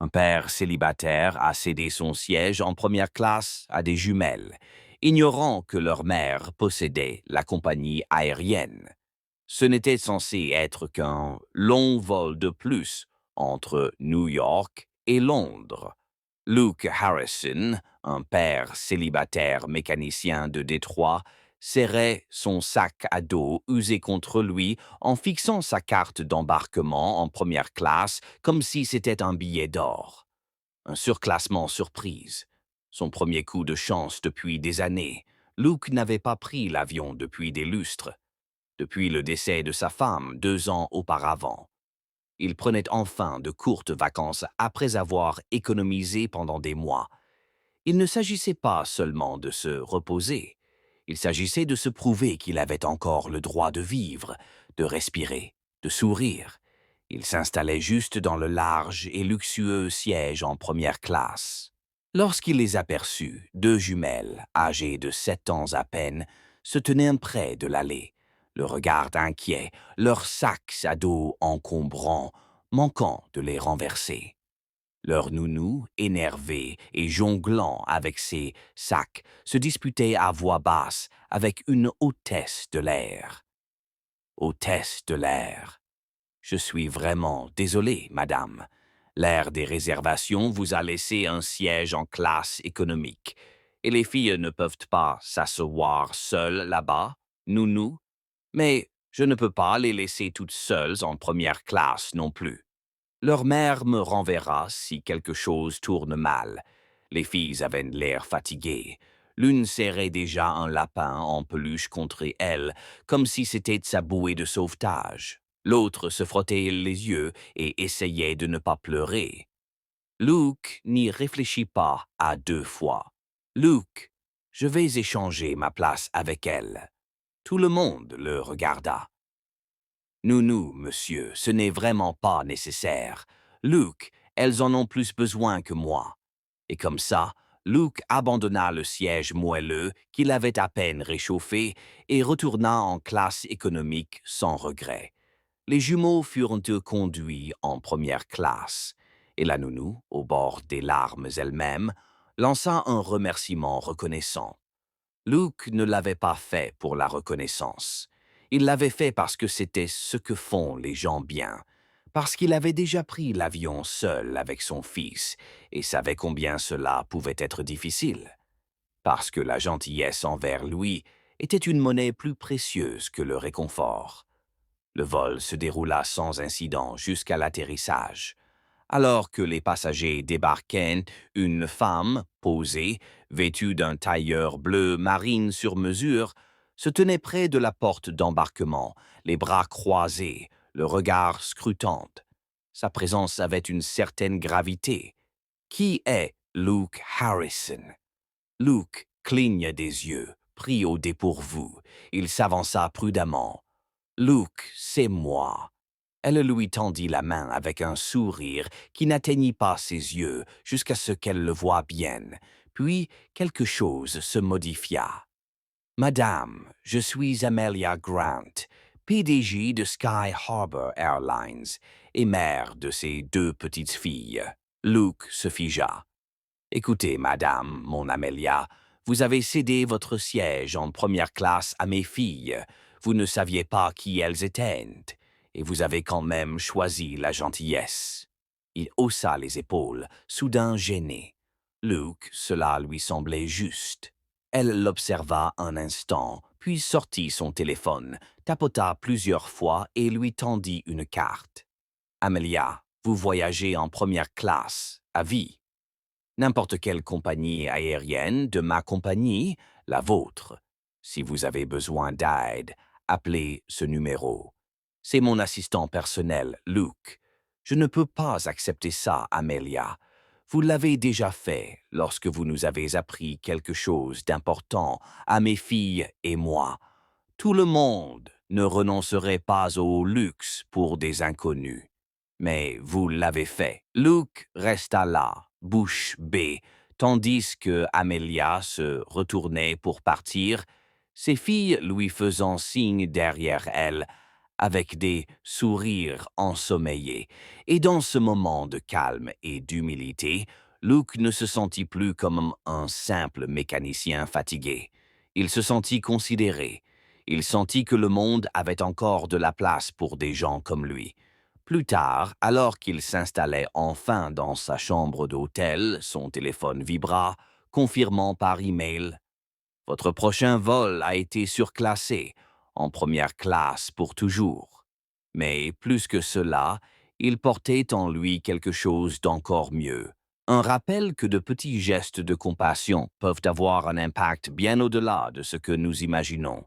Un père célibataire a cédé son siège en première classe à des jumelles, ignorant que leur mère possédait la compagnie aérienne. Ce n'était censé être qu'un long vol de plus entre New York et Londres. Luke Harrison, un père célibataire mécanicien de Détroit, serrait son sac à dos usé contre lui en fixant sa carte d'embarquement en première classe comme si c'était un billet d'or. Un surclassement surprise. Son premier coup de chance depuis des années. Luke n'avait pas pris l'avion depuis des lustres, depuis le décès de sa femme 2 ans auparavant. Il prenait enfin de courtes vacances après avoir économisé pendant des mois. Il ne s'agissait pas seulement de se reposer. Il s'agissait de se prouver qu'il avait encore le droit de vivre, de respirer, de sourire. Il s'installait juste dans le large et luxueux siège en première classe. Lorsqu'il les aperçut, 2 jumelles, âgées de 7 ans à peine, se tenaient près de l'allée, le regard inquiet, leurs sacs à dos encombrants, manquant de les renverser. Leur nounou, énervé et jonglant avec ses sacs, se disputait à voix basse avec une hôtesse de l'air. Hôtesse de l'air. Je suis vraiment désolé, madame. L'air des réservations vous a laissé un siège en classe économique, et les filles ne peuvent pas s'asseoir seules là-bas, nounou, mais je ne peux pas les laisser toutes seules en première classe non plus. Leur mère me renverra si quelque chose tourne mal. Les filles avaient l'air fatiguées. L'une serrait déjà un lapin en peluche contre elle, comme si c'était sa bouée de sauvetage. L'autre se frottait les yeux et essayait de ne pas pleurer. Luke n'y réfléchit pas à 2 fois. Luke, je vais échanger ma place avec elle. Tout le monde le regarda. Nounou, monsieur, ce n'est vraiment pas nécessaire. Luke, elles en ont plus besoin que moi. Et comme ça, Luke abandonna le siège moelleux qu'il avait à peine réchauffé et retourna en classe économique sans regret. Les jumeaux furent conduits en première classe, et la nounou, au bord des larmes elle-même, lança un remerciement reconnaissant. Luke ne l'avait pas fait pour la reconnaissance. Il l'avait fait parce que c'était ce que font les gens bien, parce qu'il avait déjà pris l'avion seul avec son fils et savait combien cela pouvait être difficile, parce que la gentillesse envers lui était une monnaie plus précieuse que le réconfort. Le vol se déroula sans incident jusqu'à l'atterrissage. Alors que les passagers débarquaient, une femme, posée, vêtue d'un tailleur bleu marine sur mesure, se tenait près de la porte d'embarquement, les bras croisés, le regard scrutant. Sa présence avait une certaine gravité. Qui est Luke Harrison? Luke cligna des yeux, pris au dépourvu. Il s'avança prudemment. Luke, c'est moi. Elle lui tendit la main avec un sourire qui n'atteignit pas ses yeux jusqu'à ce qu'elle le voie bien. Puis quelque chose se modifia. Madame, je suis Amelia Grant, PDG de Sky Harbor Airlines et mère de ces 2 petites filles. Luke se figea. Écoutez, madame, mon Amelia, vous avez cédé votre siège en première classe à mes filles. Vous ne saviez pas qui elles étaient, et vous avez quand même choisi la gentillesse. Il haussa les épaules, soudain gêné. Luke, cela lui semblait juste. Elle l'observa un instant, puis sortit son téléphone, tapota plusieurs fois et lui tendit une carte. Amelia, vous voyagez en première classe, à vie. N'importe quelle compagnie aérienne de ma compagnie, la vôtre. Si vous avez besoin d'aide, appelez ce numéro. C'est mon assistant personnel, Luke. Je ne peux pas accepter ça, Amelia. Vous l'avez déjà fait lorsque vous nous avez appris quelque chose d'important à mes filles et moi. Tout le monde ne renoncerait pas au luxe pour des inconnus. Mais vous l'avez fait. Luke resta là, bouche bée, tandis que Amelia se retournait pour partir, ses filles lui faisant signe derrière elle, avec des sourires ensommeillés. Et dans ce moment de calme et d'humilité, Luke ne se sentit plus comme un simple mécanicien fatigué. Il se sentit considéré. Il sentit que le monde avait encore de la place pour des gens comme lui. Plus tard, alors qu'il s'installait enfin dans sa chambre d'hôtel, son téléphone vibra, confirmant par email: votre prochain vol a été surclassé, en première classe pour toujours. Mais plus que cela, il portait en lui quelque chose d'encore mieux. Un rappel que de petits gestes de compassion peuvent avoir un impact bien au-delà de ce que nous imaginons.